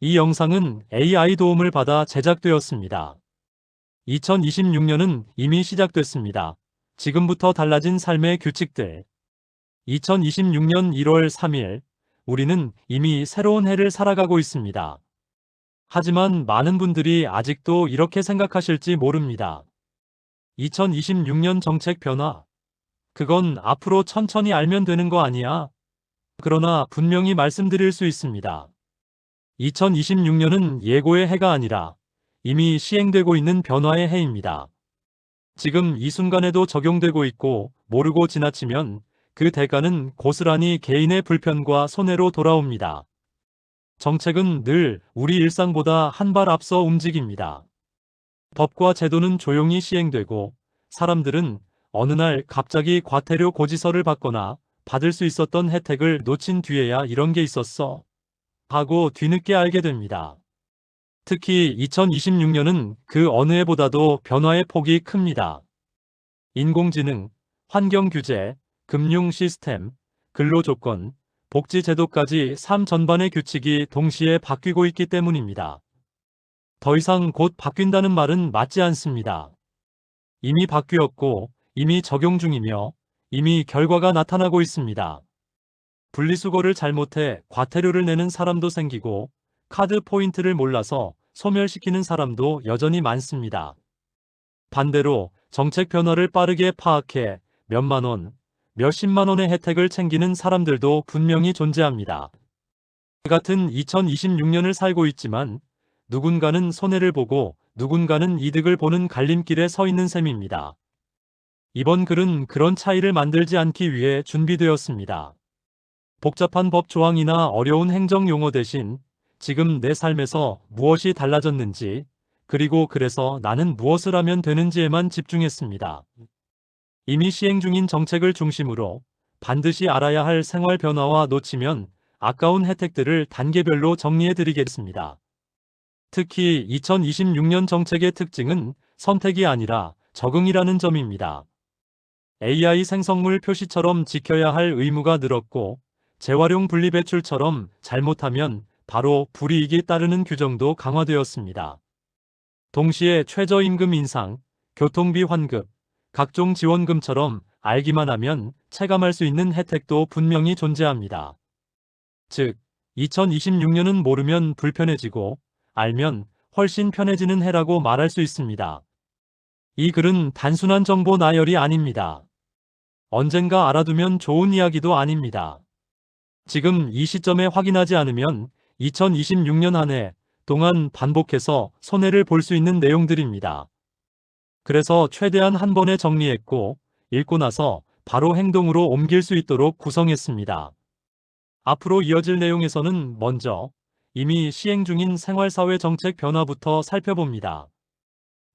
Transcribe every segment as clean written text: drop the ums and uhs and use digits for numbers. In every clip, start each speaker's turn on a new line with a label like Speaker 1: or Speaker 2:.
Speaker 1: 이 영상은 AI 도움을 받아 제작되었습니다. 2026년은 이미 시작됐습니다. 지금부터 달라진 삶의 규칙들. 2026년 1월 3일, 우리는 이미 새로운 해를 살아가고 있습니다. 하지만 많은 분들이 아직도 이렇게 생각하실지 모릅니다. 2026년 정책 변화. 그건 앞으로 천천히 알면 되는 거 아니야? 그러나 분명히 말씀드릴 수 있습니다. 2026년은 예고의 해가 아니라 이미 시행되고 있는 변화의 해입니다. 지금 이 순간에도 적용되고 있고 모르고 지나치면 그 대가는 고스란히 개인의 불편과 손해로 돌아옵니다. 정책은 늘 우리 일상보다 한 발 앞서 움직입니다. 법과 제도는 조용히 시행되고 사람들은 어느 날 갑자기 과태료 고지서를 받거나 받을 수 있었던 혜택을 놓친 뒤에야 이런 게 있었어 하고 뒤늦게 알게 됩니다. 특히 2026년은 그 어느 해보다도 변화의 폭이 큽니다. 인공지능, 환경 규제, 금융 시스템, 근로 조건, 복지 제도까지 삶 전반의 규칙이 동시에 바뀌고 있기 때문입니다. 더 이상 곧 바뀐다는 말은 맞지 않습니다. 이미 바뀌었고, 이미 적용 중이며, 이미 결과가 나타나고 있습니다. 분리수거를 잘못해 과태료를 내는 사람도 생기고, 카드 포인트를 몰라서 소멸시키는 사람도 여전히 많습니다. 반대로 정책 변화를 빠르게 파악해 몇만 원, 몇십만 원의 혜택을 챙기는 사람들도 분명히 존재합니다. 같은 2026년을 살고 있지만 누군가는 손해를 보고 누군가는 이득을 보는 갈림길에 서 있는 셈입니다. 이번 글은 그런 차이를 만들지 않기 위해 준비되었습니다. 복잡한 법 조항이나 어려운 행정 용어 대신 지금 내 삶에서 무엇이 달라졌는지, 그리고 그래서 나는 무엇을 하면 되는지에만 집중했습니다. 이미 시행 중인 정책을 중심으로 반드시 알아야 할 생활 변화와 놓치면 아까운 혜택들을 단계별로 정리해 드리겠습니다. 특히 2026년 정책의 특징은 선택이 아니라 적응이라는 점입니다. AI 생성물 표시처럼 지켜야 할 의무가 늘었고, 재활용 분리배출처럼 잘못하면 바로 불이익이 따르는 규정도 강화되었습니다. 동시에 최저임금 인상, 교통비 환급, 각종 지원금처럼 알기만 하면 체감할 수 있는 혜택도 분명히 존재합니다. 즉, 2026년은 모르면 불편해지고 알면 훨씬 편해지는 해라고 말할 수 있습니다. 이 글은 단순한 정보 나열이 아닙니다. 언젠가 알아두면 좋은 이야기도 아닙니다. 지금 이 시점에 확인하지 않으면 2026년 한 해 동안 반복해서 손해를 볼 수 있는 내용들입니다. 그래서 최대한 한 번에 정리했고, 읽고 나서 바로 행동으로 옮길 수 있도록 구성했습니다. 앞으로 이어질 내용에서는 먼저 이미 시행 중인 생활사회 정책 변화부터 살펴봅니다.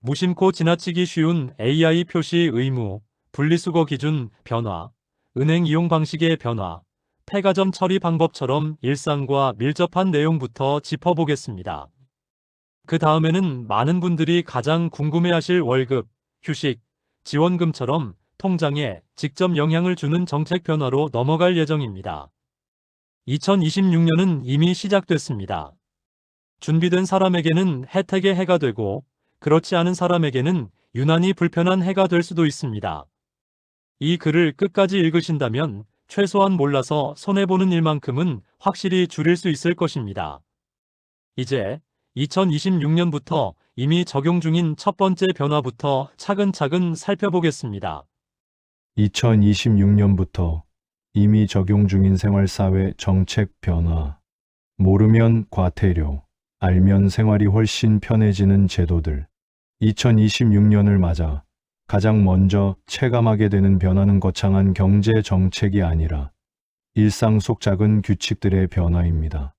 Speaker 1: 무심코 지나치기 쉬운 AI 표시 의무, 분리수거 기준 변화, 은행 이용 방식의 변화, 폐가점 처리 방법처럼 일상과 밀접한 내용부터 짚어보겠습니다. 그 다음에는 많은 분들이 가장 궁금해하실 월급, 휴식, 지원금처럼 통장에 직접 영향을 주는 정책 변화로 넘어갈 예정입니다. 2026년은 이미 시작됐습니다. 준비된 사람에게는 혜택의 해가 되고, 그렇지 않은 사람에게는 유난히 불편한 해가 될 수도 있습니다. 이 글을 끝까지 읽으신다면 최소한 몰라서 손해보는 일만큼은 확실히 줄일 수 있을 것입니다. 이제 2026년부터 이미 적용 중인 첫 번째 변화부터 차근차근 살펴보겠습니다.
Speaker 2: 2026년부터 이미 적용 중인 생활사회 정책 변화, 모르면 과태료, 알면 생활이 훨씬 편해지는 제도들. 2026년을 맞아 가장 먼저 체감하게 되는 변화는 거창한 경제 정책이 아니라 일상 속 작은 규칙들의 변화입니다.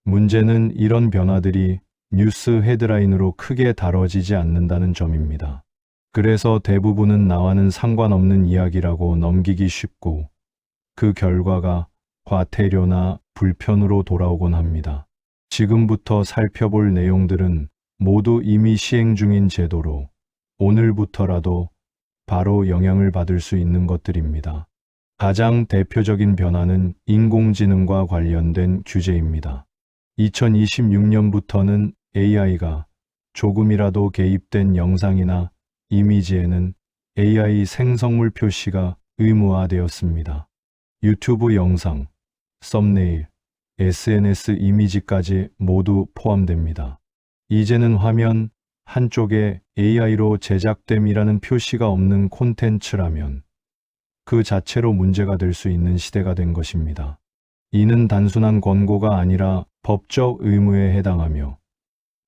Speaker 2: 문제는 이런 변화들이 뉴스 헤드라인으로 크게 다뤄지지 않는다는 점입니다. 그래서 대부분은 나와는 상관없는 이야기라고 넘기기 쉽고, 그 결과가 과태료나 불편으로 돌아오곤 합니다. 지금부터 살펴볼 내용들은 모두 이미 시행 중인 제도로 오늘부터라도 바로 영향을 받을 수 있는 것들입니다. 가장 대표적인 변화는 인공지능과 관련된 규제입니다. 2026년부터는 AI가 조금이라도 개입된 영상이나 이미지에는 AI 생성물 표시가 의무화되었습니다. 유튜브 영상, 썸네일, SNS 이미지까지 모두 포함됩니다. 이제는 화면 한쪽에 AI로 제작됨이라는 표시가 없는 콘텐츠라면 그 자체로 문제가 될 수 있는 시대가 된 것입니다. 이는 단순한 권고가 아니라 법적 의무에 해당하며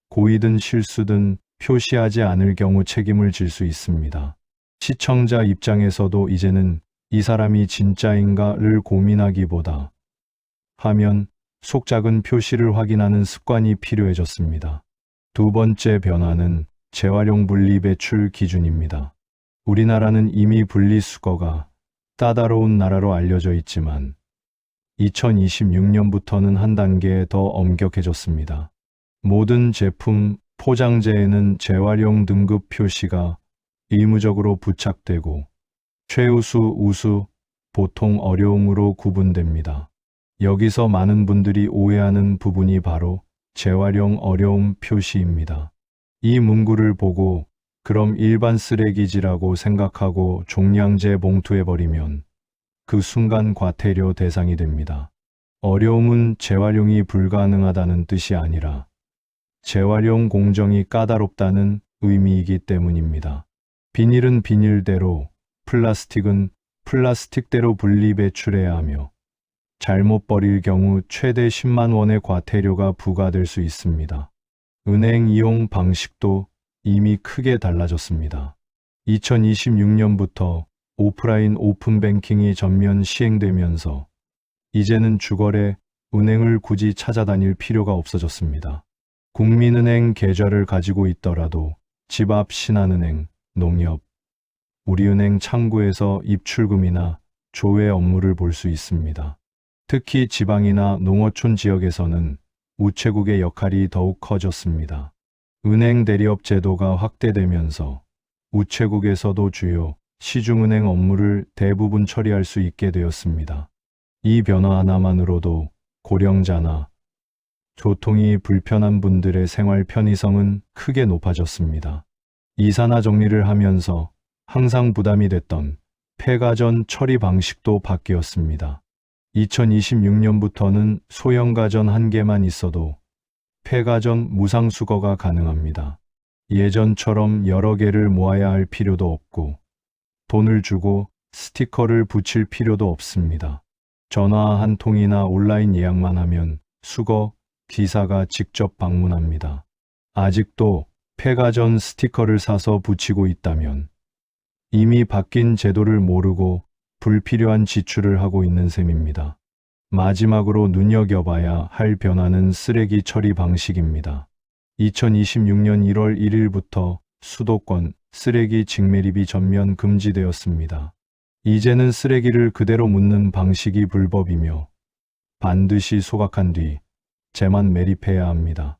Speaker 2: 고의든 실수든 표시하지 않을 경우 책임을 질 수 있습니다. 시청자 입장에서도 이제는 이 사람이 진짜인가를 고민하기보다 화면 속 작은 표시를 확인하는 습관이 필요해졌습니다. 두 번째 변화는 재활용 분리배출 기준입니다. 우리나라는 이미 분리수거가 까다로운 나라로 알려져 있지만 2026년부터는 한 단계 더 엄격해졌습니다. 모든 제품 포장재에는 재활용 등급 표시가 의무적으로 부착되고 최우수, 우수, 보통, 어려움으로 구분됩니다. 여기서 많은 분들이 오해하는 부분이 바로 재활용 어려움 표시입니다. 이 문구를 보고 그럼 일반 쓰레기지라고 생각하고 종량제 봉투에 버리면 그 순간 과태료 대상이 됩니다. 어려움은 재활용이 불가능하다는 뜻이 아니라 재활용 공정이 까다롭다는 의미이기 때문입니다. 비닐은 비닐대로, 플라스틱은 플라스틱대로 분리배출해야 하며 잘못 버릴 경우 최대 10만 원의 과태료가 부과될 수 있습니다. 은행 이용 방식도 이미 크게 달라졌습니다. 2026년부터 오프라인 오픈뱅킹이 전면 시행되면서 이제는 주거래 은행을 굳이 찾아다닐 필요가 없어졌습니다. 국민은행 계좌를 가지고 있더라도 집 앞 신한은행, 농협, 우리은행 창구에서 입출금이나 조회 업무를 볼 수 있습니다. 특히 지방이나 농어촌 지역에서는 우체국의 역할이 더욱 커졌습니다. 은행 대리업 제도가 확대되면서 우체국에서도 주요 시중은행 업무를 대부분 처리할 수 있게 되었습니다. 이 변화 하나만으로도 고령자나 교통이 불편한 분들의 생활 편의성은 크게 높아졌습니다. 이사나 정리를 하면서 항상 부담이 됐던 폐가전 처리 방식도 바뀌었습니다. 2026년부터는 소형 가전 한 개만 있어도 폐가전 무상수거가 가능합니다. 예전처럼 여러 개를 모아야 할 필요도 없고 돈을 주고 스티커를 붙일 필요도 없습니다. 전화 한 통이나 온라인 예약만 하면 수거 기사가 직접 방문합니다. 아직도 폐가전 스티커를 사서 붙이고 있다면 이미 바뀐 제도를 모르고 불필요한 지출을 하고 있는 셈입니다. 마지막으로 눈여겨봐야 할 변화는 쓰레기 처리 방식입니다. 2026년 1월 1일부터 수도권 쓰레기 직매립이 전면 금지되었습니다. 이제는 쓰레기를 그대로 묻는 방식이 불법이며 반드시 소각한 뒤 재만 매립해야 합니다.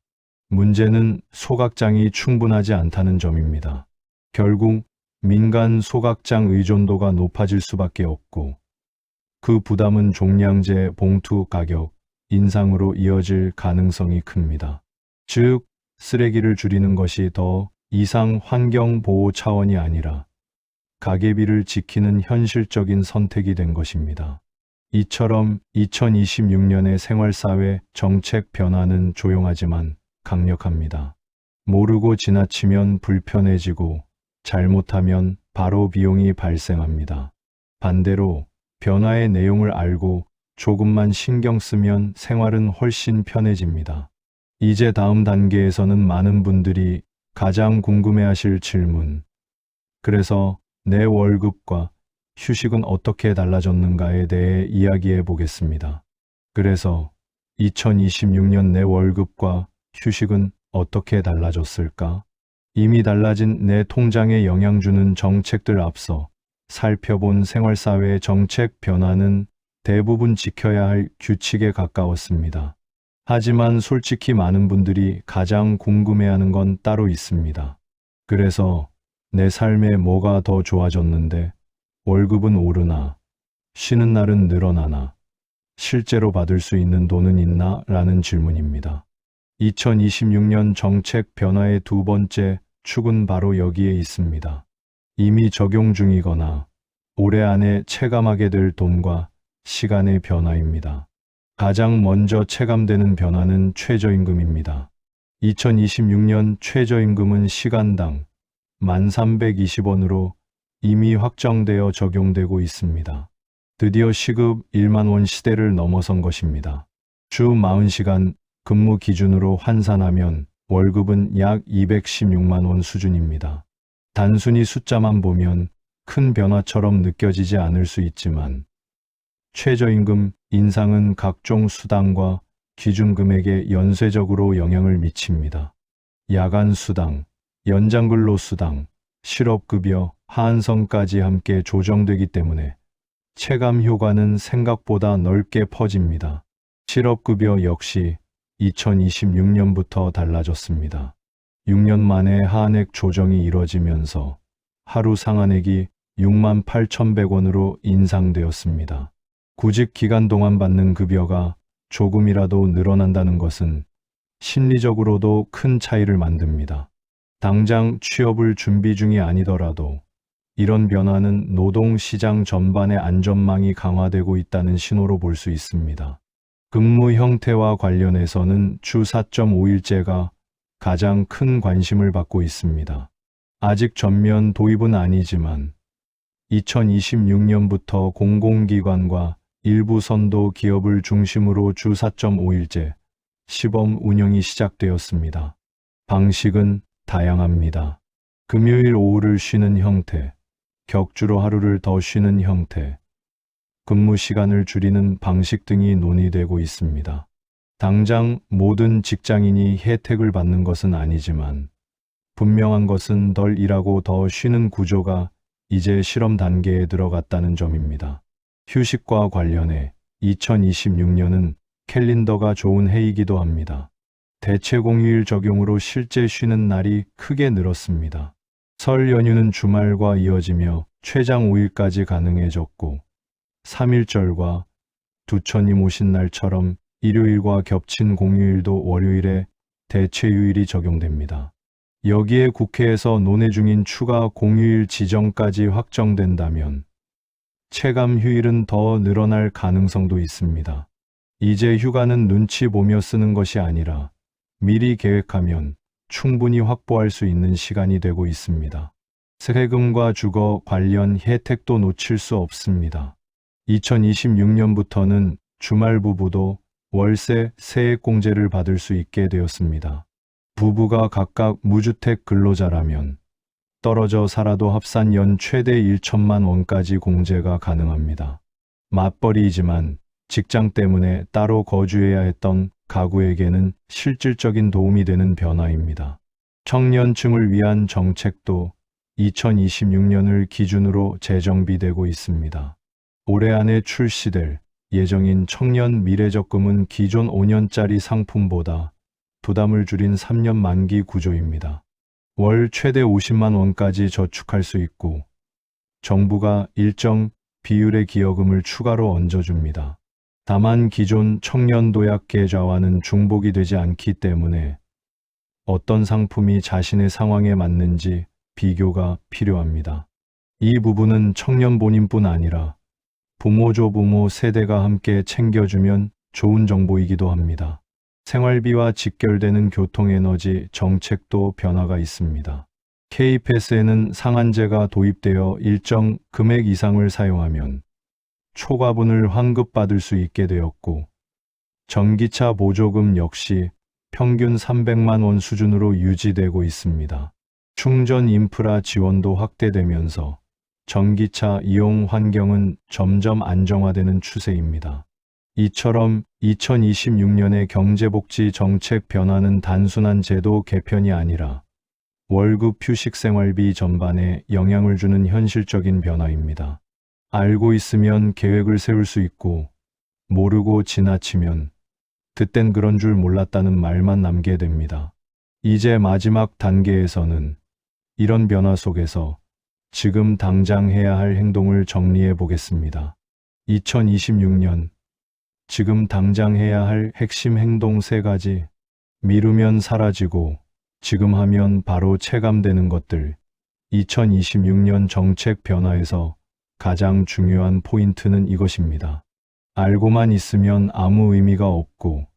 Speaker 2: 문제는 소각장이 충분하지 않다는 점입니다. 결국 민간 소각장 의존도가 높아질 수밖에 없고 그 부담은 종량제 봉투 가격 인상으로 이어질 가능성이 큽니다. 즉, 쓰레기를 줄이는 것이 더 이상 환경 보호 차원이 아니라 가계비를 지키는 현실적인 선택이 된 것입니다. 이처럼 2026년의 생활사회 정책 변화는 조용하지만 강력합니다. 모르고 지나치면 불편해지고 잘못하면 바로 비용이 발생합니다. 반대로 변화의 내용을 알고 조금만 신경 쓰면 생활은 훨씬 편해집니다. 이제 다음 단계에서는 많은 분들이 가장 궁금해하실 질문. 그래서 내 월급과 휴식은 어떻게 달라졌는가에 대해 이야기해 보겠습니다. 그래서 2026년 내 월급과 휴식은 어떻게 달라졌을까? 이미 달라진 내 통장에 영향 주는 정책들 앞서 살펴본 생활사회 정책 변화는 대부분 지켜야 할 규칙에 가까웠습니다. 하지만 솔직히 많은 분들이 가장 궁금해하는 건 따로 있습니다. 그래서 내 삶에 뭐가 더 좋아졌는데 월급은 오르나 쉬는 날은 늘어나나 실제로 받을 수 있는 돈은 있나? 라는 질문입니다. 2026년 정책 변화의 두 번째 축은 바로 여기에 있습니다. 이미 적용 중이거나 올해 안에 체감하게 될 돈과 시간의 변화입니다. 가장 먼저 체감되는 변화는 최저임금입니다. 2026년 최저임금은 시간당 1,320원으로 이미 확정되어 적용되고 있습니다. 드디어 시급 1만 원 시대를 넘어선 것입니다. 주 40시간 근무 기준으로 환산하면 월급은 약 216만 원 수준입니다. 단순히 숫자만 보면 큰 변화처럼 느껴지지 않을 수 있지만 최저임금 인상은 각종 수당과 기준금액에 연쇄적으로 영향을 미칩니다. 야간 수당, 연장근로 수당, 실업급여, 하한선까지 함께 조정되기 때문에 체감 효과는 생각보다 넓게 퍼집니다. 실업급여 역시 2026년부터 달라졌습니다. 6년 만에 하한액 조정이 이뤄지면서 하루 상한액이 68,100원으로 인상되었습니다. 구직 기간 동안 받는 급여가 조금이라도 늘어난다는 것은 심리적으로도 큰 차이를 만듭니다. 당장 취업을 준비 중이 아니더라도 이런 변화는 노동시장 전반의 안전망이 강화되고 있다는 신호로 볼 수 있습니다. 근무 형태와 관련해서는 주 4.5일제가 가장 큰 관심을 받고 있습니다. 아직 전면 도입은 아니지만 2026년부터 공공기관과 일부 선도 기업을 중심으로 주 4.5일제 시범 운영이 시작되었습니다. 방식은 다양합니다. 금요일 오후를 쉬는 형태, 격주로 하루를 더 쉬는 형태, 근무 시간을 줄이는 방식 등이 논의되고 있습니다. 당장 모든 직장인이 혜택을 받는 것은 아니지만 분명한 것은 덜 일하고 더 쉬는 구조가 이제 실험 단계에 들어갔다는 점입니다. 휴식과 관련해 2026년은 캘린더가 좋은 해이기도 합니다. 대체 공휴일 적용으로 실제 쉬는 날이 크게 늘었습니다. 설 연휴는 주말과 이어지며 최장 5일까지 가능해졌고 3.1절과 두천님 오신 날처럼 일요일과 겹친 공휴일도 월요일에 대체휴일이 적용됩니다. 여기에 국회에서 논의 중인 추가 공휴일 지정까지 확정된다면 체감 휴일은 더 늘어날 가능성도 있습니다. 이제 휴가는 눈치 보며 쓰는 것이 아니라 미리 계획하면 충분히 확보할 수 있는 시간이 되고 있습니다. 세금과 주거 관련 혜택도 놓칠 수 없습니다. 2026년부터는 주말 부부도 월세 세액공제를 받을 수 있게 되었습니다. 부부가 각각 무주택 근로자라면 떨어져 살아도 합산 연 최대 1천만 원까지 공제가 가능합니다. 맞벌이이지만 직장 때문에 따로 거주해야 했던 가구에게는 실질적인 도움이 되는 변화입니다. 청년층을 위한 정책도 2026년을 기준으로 재정비되고 있습니다. 올해 안에 출시될 예정인 청년 미래적금은 기존 5년짜리 상품보다 부담을 줄인 3년 만기 구조입니다. 월 최대 50만 원까지 저축할 수 있고 정부가 일정 비율의 기여금을 추가로 얹어줍니다. 다만 기존 청년 도약 계좌와는 중복이 되지 않기 때문에 어떤 상품이 자신의 상황에 맞는지 비교가 필요합니다. 이 부분은 청년 본인뿐 아니라 부모 조부모 세대가 함께 챙겨주면 좋은 정보이기도 합니다. 생활비와 직결되는 교통에너지 정책도 변화가 있습니다. K패스에는 상한제가 도입되어 일정 금액 이상을 사용하면 초과분을 환급받을 수 있게 되었고 전기차 보조금 역시 평균 300만 원 수준으로 유지되고 있습니다. 충전 인프라 지원도 확대되면서 전기차 이용 환경은 점점 안정화되는 추세입니다. 이처럼 2026년의 경제복지 정책 변화는 단순한 제도 개편이 아니라 월급 휴식 생활비 전반에 영향을 주는 현실적인 변화입니다. 알고 있으면 계획을 세울 수 있고 모르고 지나치면 그땐 그런 줄 몰랐다는 말만 남게 됩니다. 이제 마지막 단계에서는 이런 변화 속에서 지금 당장 해야 할 행동을 정리해 보겠습니다. 2026년 지금 당장 해야 할 핵심 행동 3가지. 미루면 사라지고 지금 하면 바로 체감되는 것들. 2026년 정책 변화에서 가장 중요한 포인트는 이것입니다. 알고만 있으면 아무 의미가 없고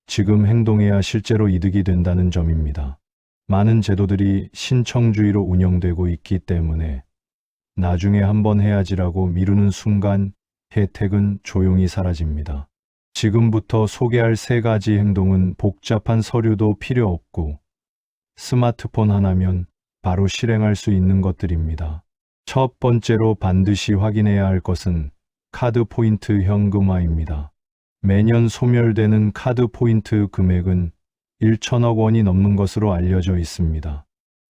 Speaker 2: 지금 행동해야 실제로 이득이 된다는 점입니다. 많은 제도들이 신청주의로 운영되고 있기 때문에 나중에 한번 해야지라고 미루는 순간 혜택은 조용히 사라집니다. 지금부터 소개할 3가지 행동은 복잡한 서류도 필요 없고 스마트폰 하나면 바로 실행할 수 있는 것들입니다. 첫 번째로 반드시 확인해야 할 것은 카드 포인트 현금화입니다. 매년 소멸되는 카드 포인트 금액은 1천억 원이 넘는 것으로 알려져 있습니다.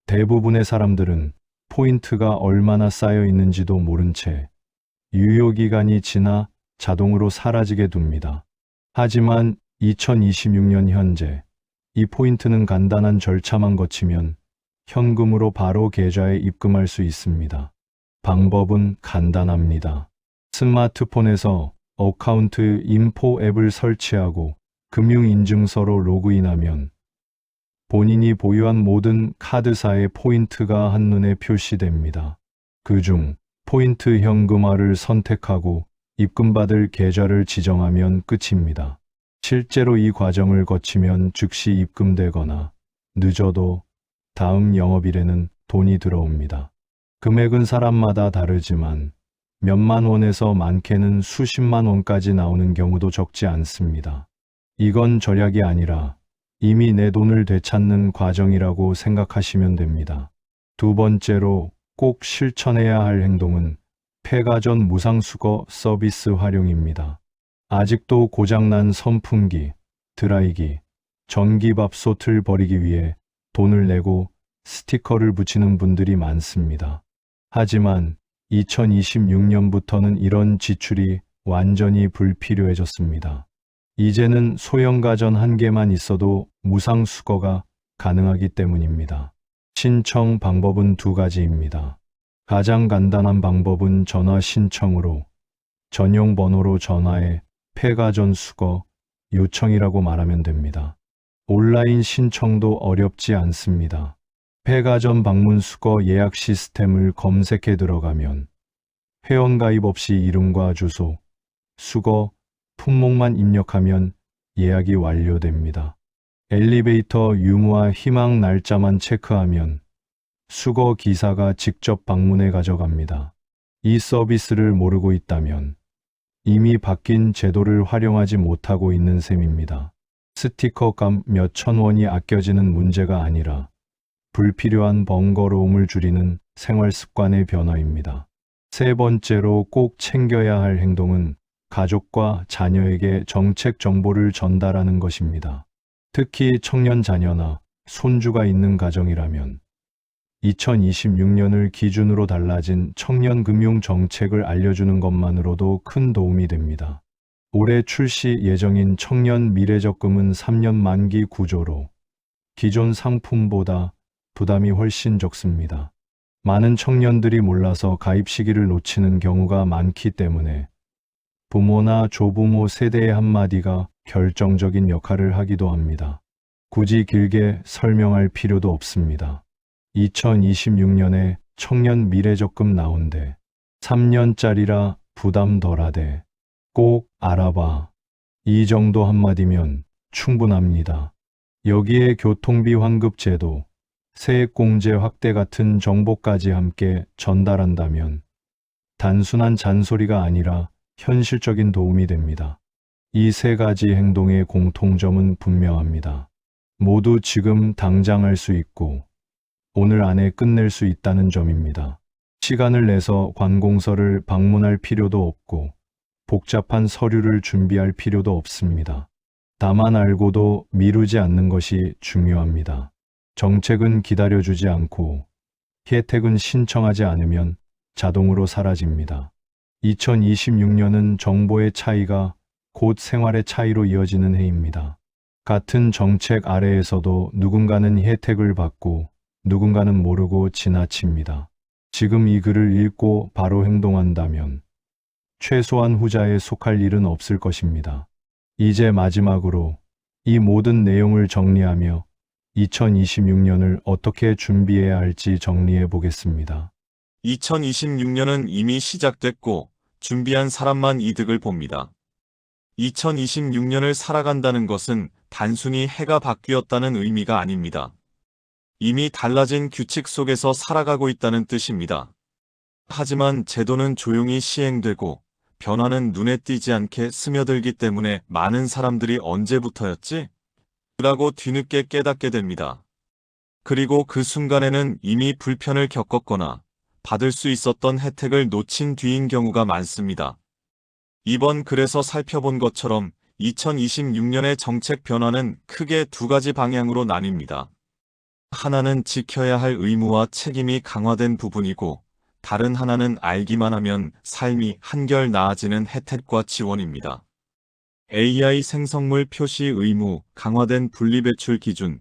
Speaker 2: 대부분의 사람들은 포인트가 얼마나 쌓여 있는지도 모른 채 유효기간이 지나 자동으로 사라지게 둡니다. 하지만 2026년 현재 이 포인트는 간단한 절차만 거치면 현금으로 바로 계좌에 입금할 수 있습니다. 방법은 간단합니다. 스마트폰에서 어카운트 인포 앱을 설치하고 금융인증서로 로그인하면 본인이 보유한 모든 카드사의 포인트가 한눈에 표시됩니다. 그중 포인트 현금화를 선택하고 입금받을 계좌를 지정하면 끝입니다. 실제로 이 과정을 거치면 즉시 입금되거나 늦어도 다음 영업일에는 돈이 들어옵니다. 금액은 사람마다 다르지만 몇만 원에서 많게는 수십만 원까지 나오는 경우도 적지 않습니다. 이건 절약이 아니라 이미 내 돈을 되찾는 과정이라고 생각하시면 됩니다. 두 번째로 꼭 실천해야 할 행동은 폐가 전 무상수거 서비스 활용입니다. 아직도 고장난 선풍기, 드라이기, 전기밥솥을 버리기 위해 돈을 내고 스티커를 붙이는 분들이 많습니다. 하지만 2026년부터는 이런 지출이 완전히 불필요해졌습니다. 이제는 소형 가전 1개만 있어도 무상 수거가 가능하기 때문입니다. 신청 방법은 2가지입니다. 가장 간단한 방법은 전화 신청으로 전용 번호로 전화해 폐가전 수거 요청이라고 말하면 됩니다. 온라인 신청도 어렵지 않습니다. 폐가전 방문 수거 예약 시스템을 검색해 들어가면 회원가입 없이 이름과 주소, 수거, 품목만 입력하면 예약이 완료됩니다. 엘리베이터 유무와 희망 날짜만 체크하면 수거 기사가 직접 방문해 가져갑니다. 이 서비스를 모르고 있다면 이미 바뀐 제도를 활용하지 못하고 있는 셈입니다. 스티커 값 몇천 원이 아껴지는 문제가 아니라 불필요한 번거로움을 줄이는 생활 습관의 변화입니다. 세 번째로 꼭 챙겨야 할 행동은 가족과 자녀에게 정책 정보를 전달하는 것입니다. 특히 청년 자녀나 손주가 있는 가정이라면 2026년을 기준으로 달라진 청년 금융 정책을 알려주는 것만으로도 큰 도움이 됩니다. 올해 출시 예정인 청년 미래적금은 3년 만기 구조로 기존 상품보다 부담이 훨씬 적습니다. 많은 청년들이 몰라서 가입 시기를 놓치는 경우가 많기 때문에 부모나 조부모 세대의 한마디가 결정적인 역할을 하기도 합니다. 굳이 길게 설명할 필요도 없습니다. 2026년에 청년 미래적금 나온대. 3년짜리라 부담 덜하대. 꼭 알아봐. 이 정도 한마디면 충분합니다. 여기에 교통비 환급 제도, 세액공제 확대 같은 정보까지 함께 전달한다면 단순한 잔소리가 아니라 현실적인 도움이 됩니다. 이 3가지 행동의 공통점은 분명합니다. 모두 지금 당장 할 수 있고 오늘 안에 끝낼 수 있다는 점입니다. 시간을 내서 관공서를 방문할 필요도 없고 복잡한 서류를 준비할 필요도 없습니다. 다만 알고도 미루지 않는 것이 중요합니다. 정책은 기다려주지 않고 혜택은 신청하지 않으면 자동으로 사라집니다. 2026년은 정보의 차이가 곧 생활의 차이로 이어지는 해입니다. 같은 정책 아래에서도 누군가는 혜택을 받고 누군가는 모르고 지나칩니다. 지금 이 글을 읽고 바로 행동한다면 최소한 후자에 속할 일은 없을 것입니다. 이제 마지막으로 이 모든 내용을 정리하며 2026년을 어떻게 준비해야 할지 정리해 보겠습니다.
Speaker 3: 2026년은 이미 시작됐고 준비한 사람만 이득을 봅니다. 2026년을 살아간다는 것은 단순히 해가 바뀌었다는 의미가 아닙니다. 이미 달라진 규칙 속에서 살아가고 있다는 뜻입니다. 하지만 제도는 조용히 시행되고 변화는 눈에 띄지 않게 스며들기 때문에 많은 사람들이 언제부터였지? 라고 뒤늦게 깨닫게 됩니다. 그리고 그 순간에는 이미 불편을 겪었거나 받을 수 있었던 혜택을 놓친 뒤인 경우가 많습니다. 이번 글에서 살펴본 것처럼 2026년의 정책 변화는 크게 두 가지 방향으로 나뉩니다. 하나는 지켜야 할 의무와 책임이 강화된 부분이고, 다른 하나는 알기만 하면 삶이 한결 나아지는 혜택과 지원입니다. AI 생성물 표시 의무, 강화된 분리배출 기준,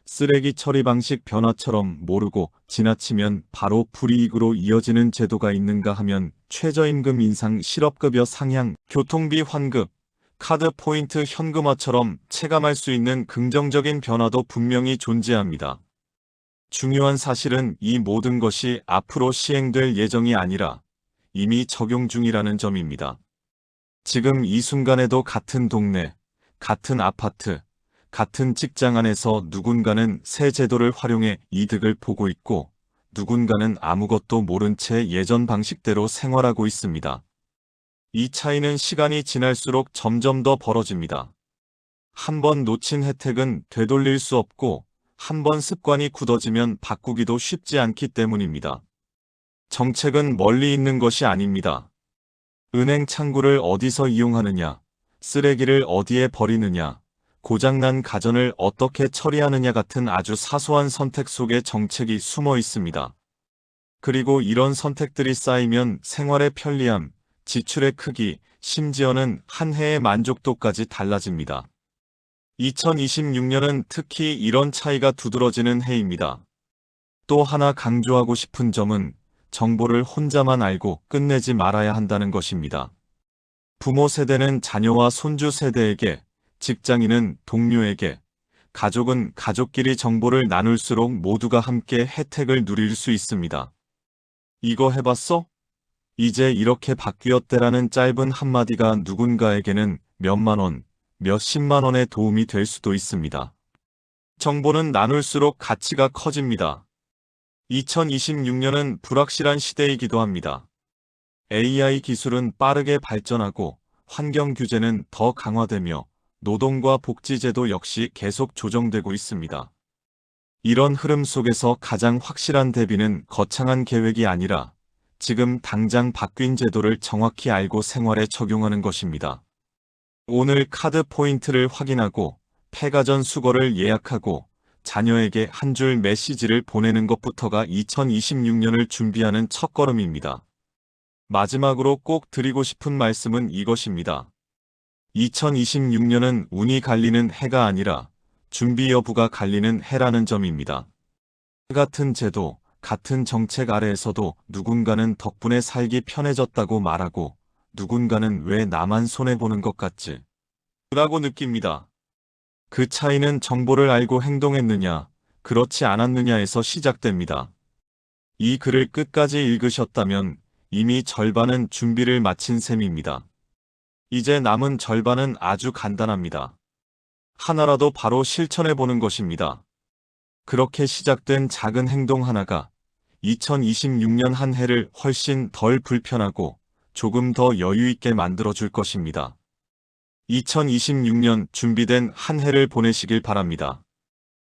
Speaker 3: 쓰레기 처리 방식 변화처럼 모르고 지나치면 바로 불이익으로 이어지는 제도가 있는가 하면 최저임금 인상, 실업급여 상향, 교통비 환급, 카드 포인트 현금화처럼 체감할 수 있는 긍정적인 변화도 분명히 존재합니다. 중요한 사실은 이 모든 것이 앞으로 시행될 예정이 아니라 이미 적용 중이라는 점입니다. 지금 이 순간에도 같은 동네, 같은 아파트, 같은 직장 안에서 누군가는 새 제도를 활용해 이득을 보고 있고, 누군가는 아무것도 모른 채 예전 방식대로 생활하고 있습니다. 이 차이는 시간이 지날수록 점점 더 벌어집니다. 한 번 놓친 혜택은 되돌릴 수 없고, 한 번 습관이 굳어지면 바꾸기도 쉽지 않기 때문입니다. 정책은 멀리 있는 것이 아닙니다. 은행 창구를 어디서 이용하느냐, 쓰레기를 어디에 버리느냐, 고장난 가전을 어떻게 처리하느냐 같은 아주 사소한 선택 속에 정책이 숨어 있습니다. 그리고 이런 선택들이 쌓이면 생활의 편리함, 지출의 크기, 심지어는 한 해의 만족도까지 달라집니다. 2026년은 특히 이런 차이가 두드러지는 해입니다. 또 하나 강조하고 싶은 점은 정보를 혼자만 알고 끝내지 말아야 한다는 것입니다. 부모 세대는 자녀와 손주 세대에게, 직장인은 동료에게, 가족은 가족끼리 정보를 나눌수록 모두가 함께 혜택을 누릴 수 있습니다. 이거 해봤어? 이제 이렇게 바뀌었대라는 짧은 한마디가 누군가에게는 몇만 원, 몇십만 원의 도움이 될 수도 있습니다. 정보는 나눌수록 가치가 커집니다. 2026년은 불확실한 시대이기도 합니다. AI 기술은 빠르게 발전하고 환경 규제는 더 강화되며 노동과 복지제도 역시 계속 조정되고 있습니다. 이런 흐름 속에서 가장 확실한 대비는 거창한 계획이 아니라 지금 당장 바뀐 제도를 정확히 알고 생활에 적용하는 것입니다. 오늘 카드 포인트를 확인하고 폐가전 수거를 예약하고 자녀에게 한 줄 메시지를 보내는 것부터가 2026년을 준비하는 첫걸음입니다. 마지막으로 꼭 드리고 싶은 말씀은 이것입니다. 2026년은 운이 갈리는 해가 아니라 준비 여부가 갈리는 해라는 점입니다. 같은 제도, 같은 정책 아래에서도 누군가는 덕분에 살기 편해졌다고 말하고 누군가는 왜 나만 손해보는 것 같지? 라고 느낍니다. 그 차이는 정보를 알고 행동했느냐, 그렇지 않았느냐에서 시작됩니다. 이 글을 끝까지 읽으셨다면 이미 절반은 준비를 마친 셈입니다. 이제 남은 절반은 아주 간단합니다. 하나라도 바로 실천해보는 것입니다. 그렇게 시작된 작은 행동 하나가 2026년 한 해를 훨씬 덜 불편하고 조금 더 여유 있게 만들어줄 것입니다. 2026년 준비된 한 해를 보내시길 바랍니다.